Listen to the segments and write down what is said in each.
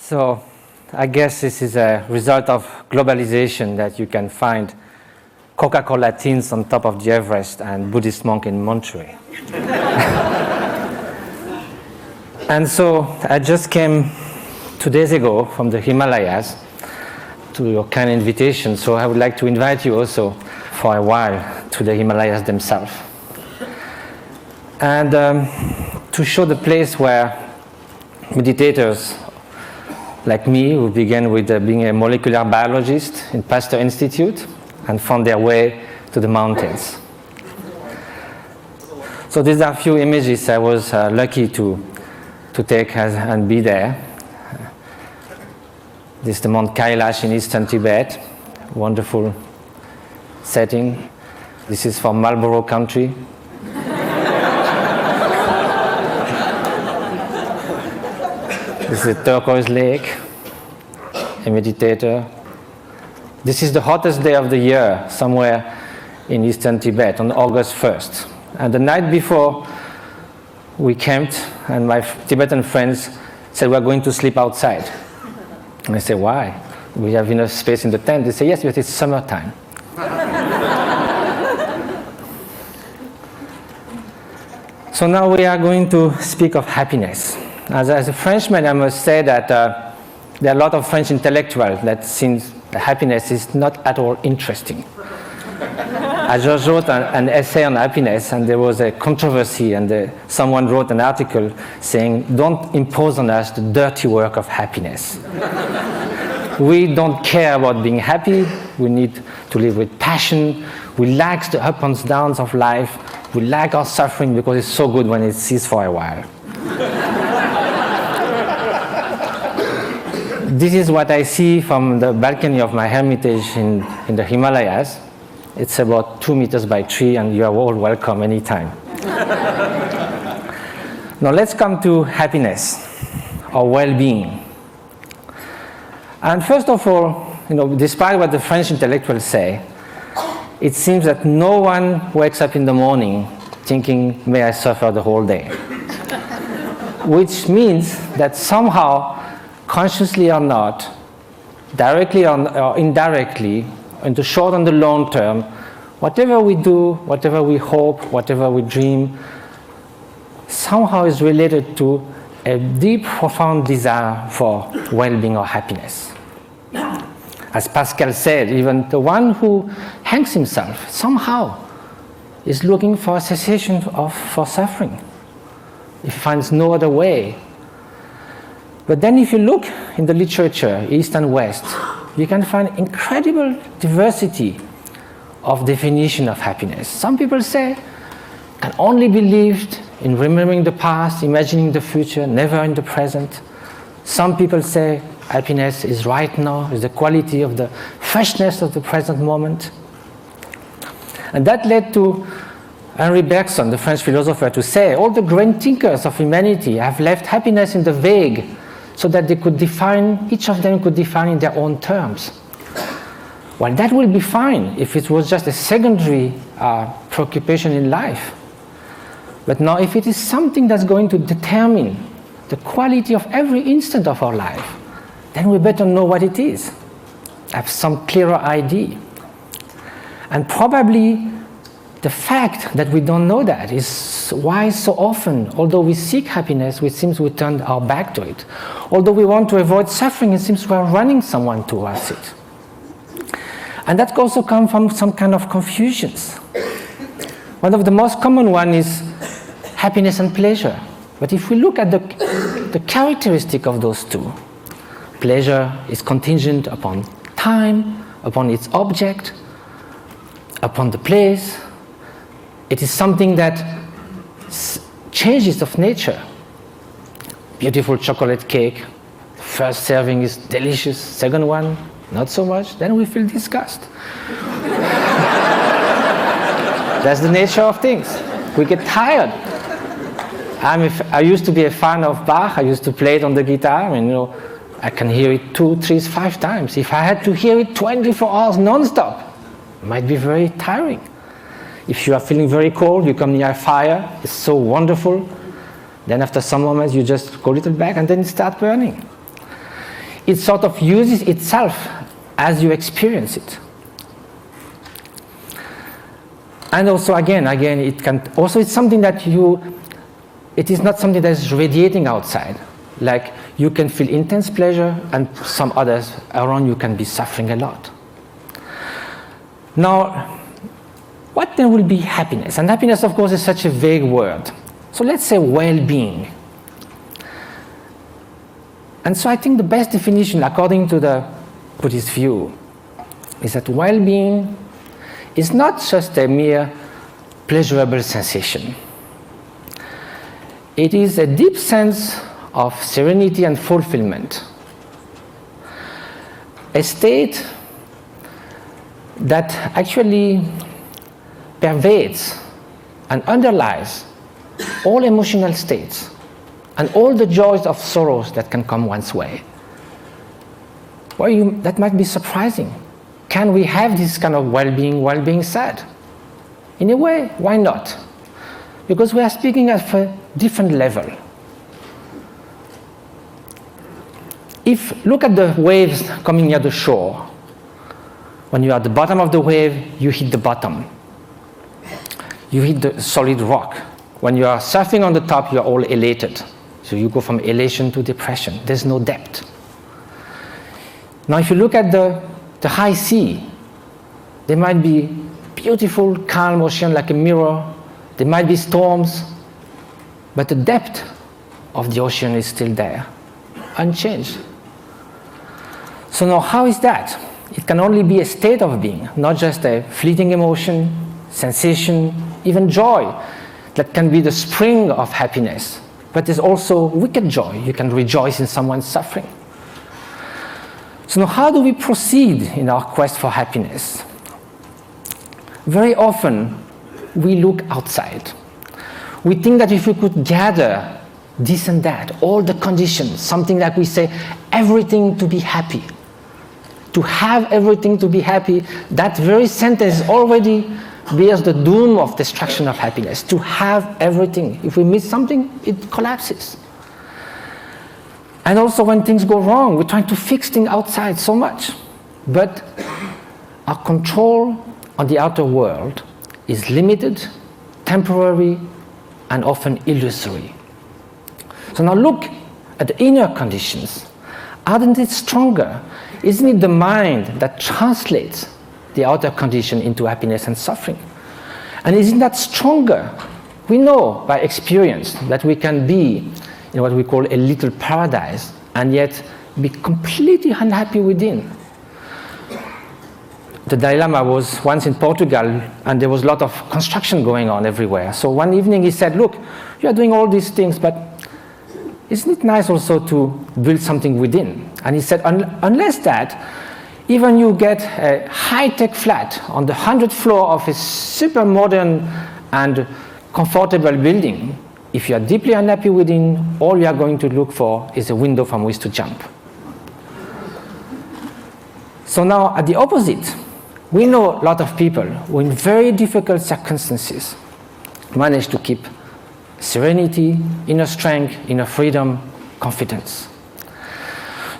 So I guess this is a result of globalization that you can find Coca-Cola tins on top of the Everest and Buddhist monk in Monterey. And so I just came 2 days ago from the Himalayas to your kind invitation, so I would like to invite you also for a while to the Himalayas themselves. And to show the place where meditators like me, who began with being a molecular biologist in Pasteur Institute and found their way to the mountains. So these are a few images I was lucky to take and be there. This is the Mount Kailash in eastern Tibet, wonderful setting. This is from Marlborough country. This is a turquoise lake, a meditator. This is the hottest day of the year, somewhere in eastern Tibet, on August 1st. And the night before, we camped, and my Tibetan friends said, we're going to sleep outside. And I said, why? We have enough space in the tent. They say, yes, but it's summertime. So now we are going to speak of happiness. As a Frenchman, I must say that there are a lot of French intellectuals that think that happiness is not at all interesting. I just wrote an essay on happiness, and there was a controversy, and someone wrote an article saying, don't impose on us the dirty work of happiness. We don't care about being happy. We need to live with passion. We like the ups and downs of life. We like our suffering because it's so good when it ceases for a while. This is what I see from the balcony of my hermitage in the Himalayas. It's about 2 meters by 3, and you are all welcome anytime. Now let's come to happiness or well-being. And first of all, despite what the French intellectuals say, it seems that no one wakes up in the morning thinking, may I suffer the whole day. Which means that somehow, consciously or not, directly or indirectly, in the short and the long term, whatever we do, whatever we hope, whatever we dream, somehow is related to a deep, profound desire for well-being or happiness. As Pascal said, even the one who hangs himself somehow is looking for a cessation for suffering. He finds no other way. But then if you look in the literature, East and West, you can find incredible diversity of definition of happiness. Some people say can only be lived in remembering the past, imagining the future, never in the present. Some people say happiness is right now, is the quality of the freshness of the present moment. And that led to Henri Bergson, the French philosopher, to say all the great thinkers of humanity have left happiness in the vague, so that they could define, each of them could define in their own terms. Well, that will be fine if it was just a secondary preoccupation in life. But now if it is something that's going to determine the quality of every instant of our life, then we better know what it is, have some clearer idea. And probably the fact that we don't know that is why so often, although we seek happiness, it seems we turn our back to it. Although we want to avoid suffering, it seems we are running someone towards it. And that also comes from some kind of confusions. One of the most common one is happiness and pleasure. But if we look at the characteristic of those two, pleasure is contingent upon time, upon its object, upon the place. It is something that changes of nature. Beautiful chocolate cake, first serving is delicious, second one, not so much, then we feel disgust. That's the nature of things. We get tired. I used to be a fan of Bach. I used to play it on the guitar, and I can hear it 2, 3, 5 times. If I had to hear it 24 hours non-stop, it might be very tiring. If you are feeling very cold, you come near a fire, it's so wonderful. Then after some moments, you just go a little back and then it starts burning. it sort of uses itself as you experience it. And also, again, it can also, it's something that it is not something that is radiating outside. Like, you can feel intense pleasure, and some others around you can be suffering a lot. Now, what then will be happiness? And happiness, of course, is such a vague word. So let's say well-being. And so I think the best definition, according to the Buddhist view, is that well-being is not just a mere pleasurable sensation. It is a deep sense of serenity and fulfillment, a state that actually pervades and underlies all emotional states and all the joys of sorrows that can come one's way. Well, that might be surprising. Can we have this kind of well-being while being sad? In a way, why not? Because we are speaking at a different level. Look at the waves coming near the shore. When you are at the bottom of the wave, you hit the bottom. You hit the solid rock. When you are surfing on the top, you are all elated. So you go from elation to depression. There's no depth. Now, if you look at the high sea, there might be beautiful, calm ocean like a mirror. There might be storms, but the depth of the ocean is still there, unchanged. So now, how is that? It can only be a state of being, not just a fleeting emotion, sensation, even joy that can be the spring of happiness. But there's also wicked joy. You can rejoice in someone's suffering. So now, how do we proceed in our quest for happiness? Very often, we look outside. We think that if we could gather this and that, all the conditions, something like we say, everything to be happy, to have everything to be happy, that very sentence already bears the doom of destruction of happiness. To have everything. If we miss something, it collapses. And also when things go wrong, we're trying to fix things outside so much. But our control on the outer world is limited, temporary, and often illusory. So now look at the inner conditions. Aren't it stronger? Isn't it the mind that translates the outer condition into happiness and suffering? And isn't that stronger? We know by experience that we can be in what we call a little paradise and yet be completely unhappy within. The Dalai Lama was once in Portugal and there was a lot of construction going on everywhere. So one evening he said, look, you are doing all these things, but isn't it nice also to build something within? And he said, unless that, even you get a high-tech flat on the 100th floor of a super modern and comfortable building, if you are deeply unhappy within, all you are going to look for is a window from which to jump. So now, at the opposite, we know a lot of people who in very difficult circumstances manage to keep serenity, inner strength, inner freedom, confidence.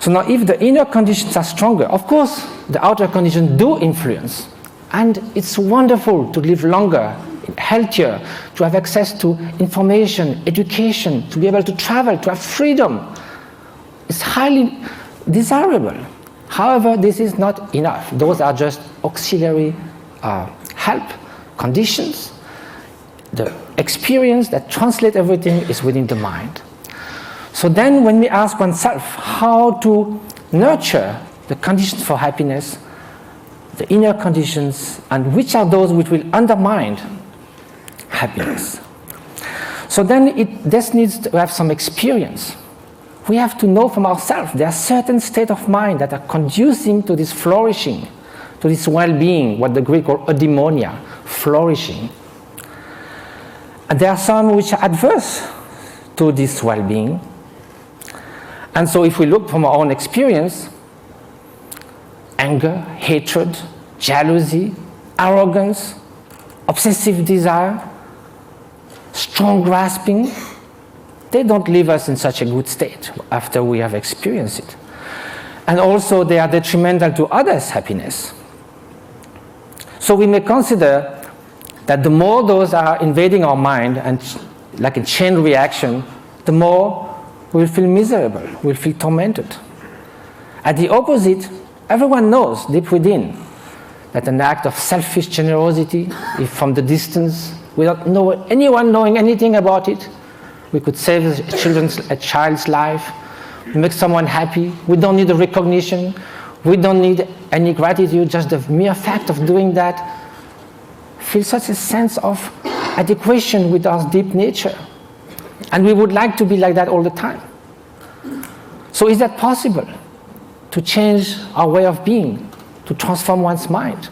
So now if the inner conditions are stronger, of course the outer conditions do influence. And it's wonderful to live longer, healthier, to have access to information, education, to be able to travel, to have freedom. It's highly desirable. However, this is not enough. Those are just auxiliary help, conditions. The experience that translates everything is within the mind. So then when we ask oneself how to nurture the conditions for happiness, the inner conditions, and which are those which will undermine happiness. So then this needs to have some experience. We have to know from ourselves there are certain states of mind that are conducing to this flourishing, to this well-being, what the Greek call eudaimonia, flourishing. And there are some which are adverse to this well-being. And so if we look from our own experience, anger, hatred, jealousy, arrogance, obsessive desire, strong grasping, they don't leave us in such a good state after we have experienced it. and also they are detrimental to others' happiness. So we may consider that the more those are invading our mind, and like a chain reaction, the more we'll feel miserable, we'll feel tormented. At the opposite, everyone knows deep within that an act of selfish generosity, if from the distance, without anyone knowing anything about it, we could save a child's life, make someone happy. We don't need a recognition. We don't need any gratitude. Just the mere fact of doing that feels such a sense of adequation with our deep nature. And we would like to be like that all the time. So is that possible? To change our way of being, to transform one's mind?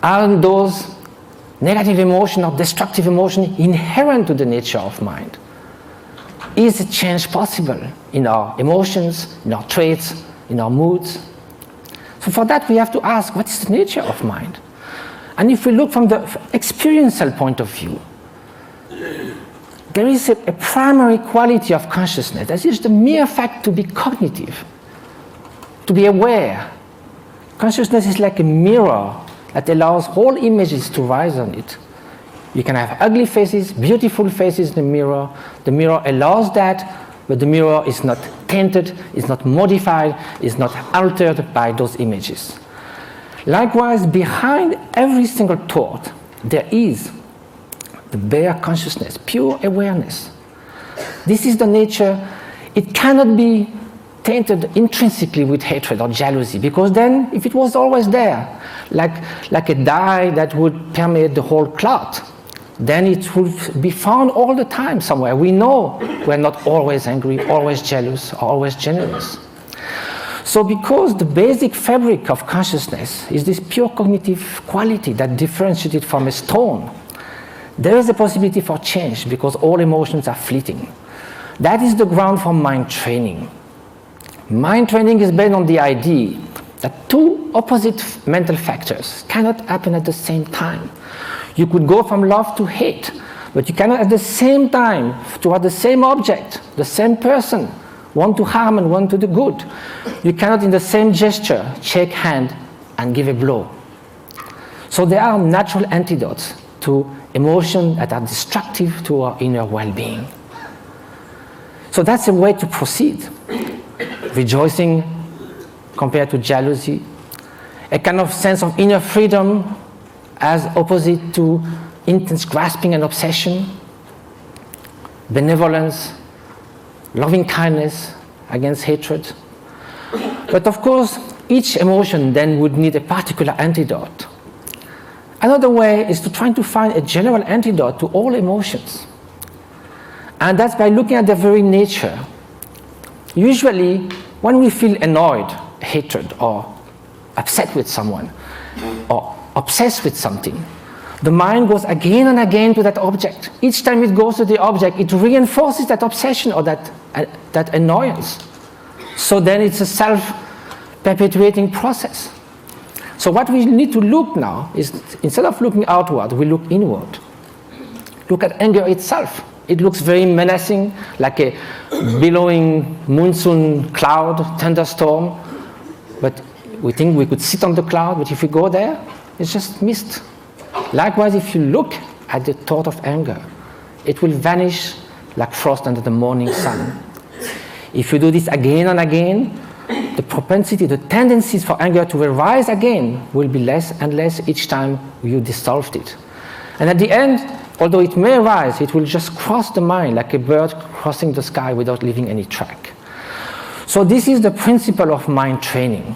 Aren't those negative emotion or destructive emotion inherent to the nature of mind? Is a change possible in our emotions, in our traits, in our moods? So for that we have to ask, what is the nature of mind? And if we look from the experiential point of view, there is a primary quality of consciousness. That is the mere fact to be cognitive, to be aware. Consciousness is like a mirror that allows all images to rise on it. You can have ugly faces, beautiful faces in the mirror. The mirror allows that, but the mirror is not tainted, is not modified, is not altered by those images. Likewise, behind every single thought, there is the bare consciousness, pure awareness. This is the nature. It cannot be tainted intrinsically with hatred or jealousy, because then, if it was always there, like a dye that would permeate the whole cloth, then it would be found all the time somewhere. We know we're not always angry, always jealous, or always generous. So because the basic fabric of consciousness is this pure cognitive quality that differentiates it from a stone, there is a possibility for change, because all emotions are fleeting. That is the ground for mind training. Mind training is based on the idea that two opposite mental factors cannot happen at the same time. You could go from love to hate, but you cannot at the same time, toward the same object, the same person, one to harm and one to the good. You cannot in the same gesture shake hand and give a blow. So there are natural antidotes to emotions that are destructive to our inner well-being. So that's a way to proceed. Rejoicing compared to jealousy, a kind of sense of inner freedom as opposite to intense grasping and obsession, benevolence, loving kindness against hatred. But of course, each emotion then would need a particular antidote. Another way is to try to find a general antidote to all emotions. And that's by looking at their very nature. Usually, when we feel annoyed, hatred, or upset with someone, or obsessed with something, the mind goes again and again to that object. Each time it goes to the object, it reinforces that obsession or that annoyance. So then it's a self-perpetuating process. So what we need to look now is, instead of looking outward, we look inward. Look at anger itself. It looks very menacing, like a billowing monsoon cloud, thunderstorm. But we think we could sit on the cloud, but if we go there, it's just mist. Likewise, if you look at the thought of anger, it will vanish like frost under the morning sun. If you do this again and again, the propensity, the tendencies for anger to arise again will be less and less each time you dissolved it. And at the end, although it may arise, it will just cross the mind like a bird crossing the sky without leaving any track. So this is the principle of mind training.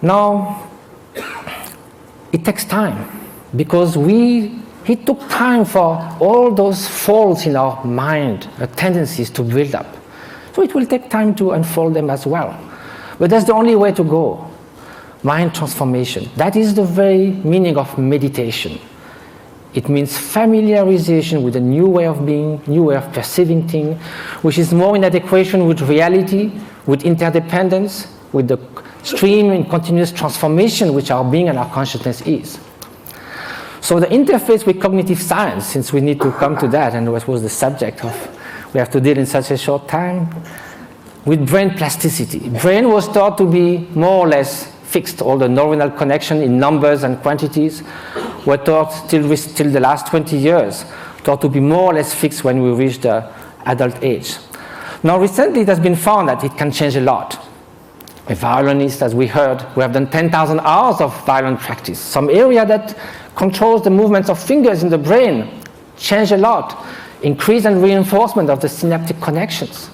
Now, it takes time, because it took time for all those faults in our mind, the tendencies to build up. So it will take time to unfold them as well. But that's the only way to go. Mind transformation. That is the very meaning of meditation. It means familiarization with a new way of being, new way of perceiving things, which is more in adequation with reality, with interdependence, with the stream and continuous transformation which our being and our consciousness is. So the interface with cognitive science, since we need to come to that, and what was the subject of we have to deal in such a short time, with brain plasticity. Brain was thought to be more or less fixed. All the neuronal connection in numbers and quantities were thought till the last 20 years, thought to be more or less fixed when we reach the adult age. Now recently it has been found that it can change a lot. A violinist, as we heard, we have done 10,000 hours of violin practice. Some area that controls the movements of fingers in the brain change a lot. Increase and reinforcement of the synaptic connections.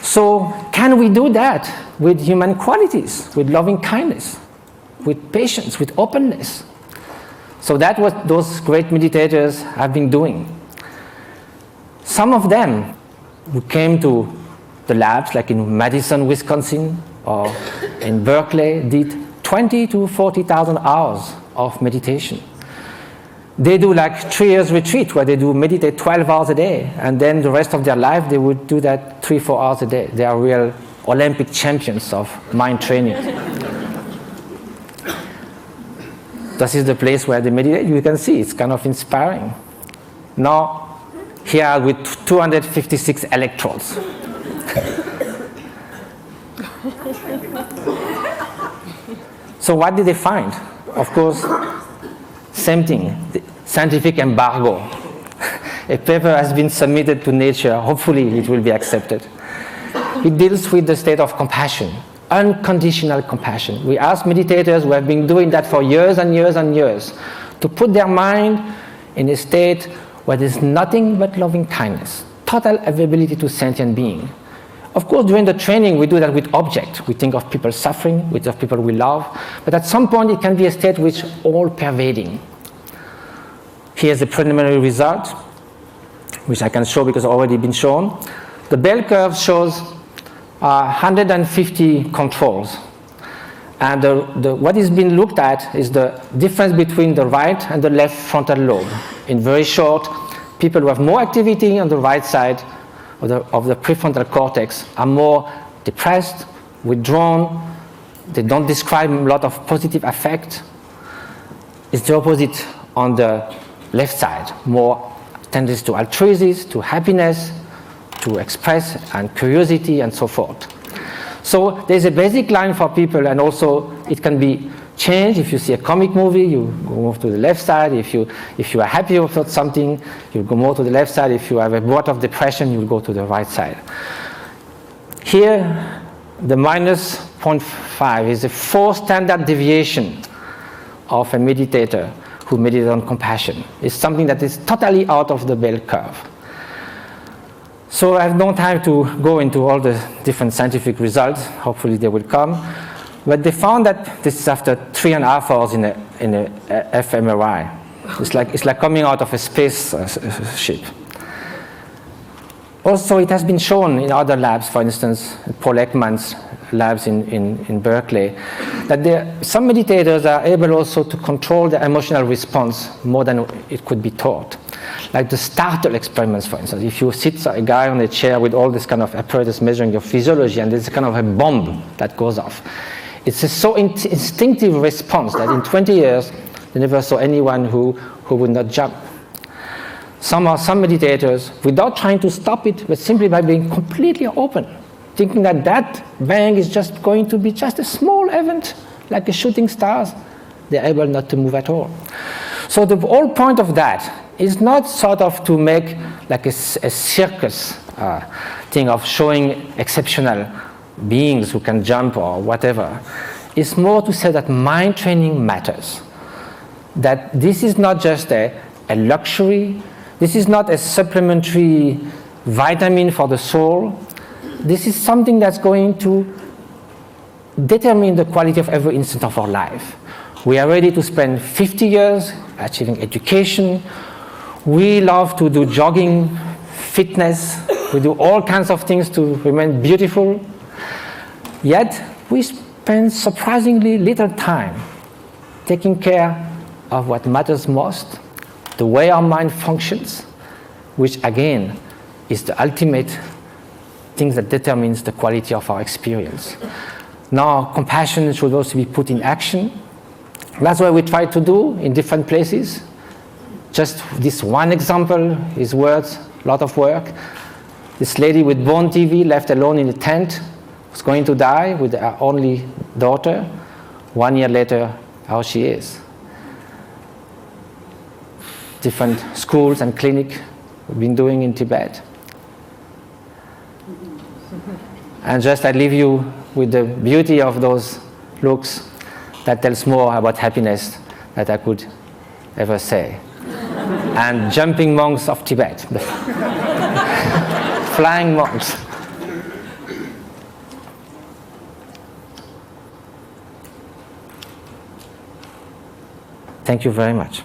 So can we do that with human qualities, with loving kindness, with patience, with openness? So that's what those great meditators have been doing. Some of them who came to the labs, like in Madison, Wisconsin, or in Berkeley, did 20 to 40,000 hours of meditation. They do like 3 years retreat where they do meditate 12 hours a day, and then the rest of their life they would do that 3-4 hours a day. They are real Olympic champions of mind training. This is the place where they meditate. You can see it's kind of inspiring. Now, here with 256 electrodes. So what did they find? Of course, same thing, the scientific embargo. A paper has been submitted to Nature. Hopefully it will be accepted. It deals with the state of compassion, unconditional compassion. We ask meditators who have been doing that for years and years and years to put their mind in a state where there's nothing but loving kindness, total availability to sentient being. Of course, during the training, we do that with objects. We think of people suffering, we think of people we love, but at some point it can be a state which is all-pervading. Here's the preliminary result, which I can show because it's already been shown. The bell curve shows 150 controls. And what is being looked at is the difference between the right and the left frontal lobe. In very short, people who have more activity on the right side of the prefrontal cortex are more depressed, withdrawn, they don't describe a lot of positive affect. It's the opposite on the left side, more tendency to altruism, to happiness, to express, and curiosity, and so forth. So there's a basic line for people, and also it can be changed. If you see a comic movie, you move to the left side. If you are happy about something, you go more to the left side. If you have a bout of depression, you will go to the right side. Here, the minus 0.5 is a 4 standard deviation of a meditator who meditates on compassion. It's something that is totally out of the bell curve. So I have no time to go into all the different scientific results. Hopefully they will come. But they found that this is after 3.5 hours in a fMRI. It's like coming out of a space ship. Also, it has been shown in other labs, for instance, Paul Ekman's labs in Berkeley, that some meditators are able also to control the emotional response more than it could be taught. Like the startle experiments, for instance. If you sit a guy on a chair with all this kind of apparatus measuring your physiology, and there's kind of a bomb that goes off. It's a so instinctive response that in 20 years, they never saw anyone who would not jump. Some meditators, without trying to stop it, but simply by being completely open, thinking that bang is just going to be just a small event, like a shooting stars, they're able not to move at all. So the whole point of that is not sort of to make like a circus thing of showing exceptional beings who can jump or whatever. It's more to say that mind training matters. That this is not just a luxury, this is not a supplementary vitamin for the soul. This is something that's going to determine the quality of every instant of our life. We are ready to spend 50 years achieving education. We love to do jogging, fitness. We do all kinds of things to remain beautiful. Yet, we spend surprisingly little time taking care of what matters most, the way our mind functions, which again is the ultimate thing that determines the quality of our experience. Now, compassion should also be put in action. That's what we try to do in different places. Just this one example is worth a lot of work. This lady with bone TV left alone in a tent was going to die with her only daughter. 1 year later, how she is. Different schools and clinics we've been doing in Tibet. And just I leave you with the beauty of those looks that tells more about happiness that I could ever say. And jumping monks of Tibet. Flying monks. Thank you very much.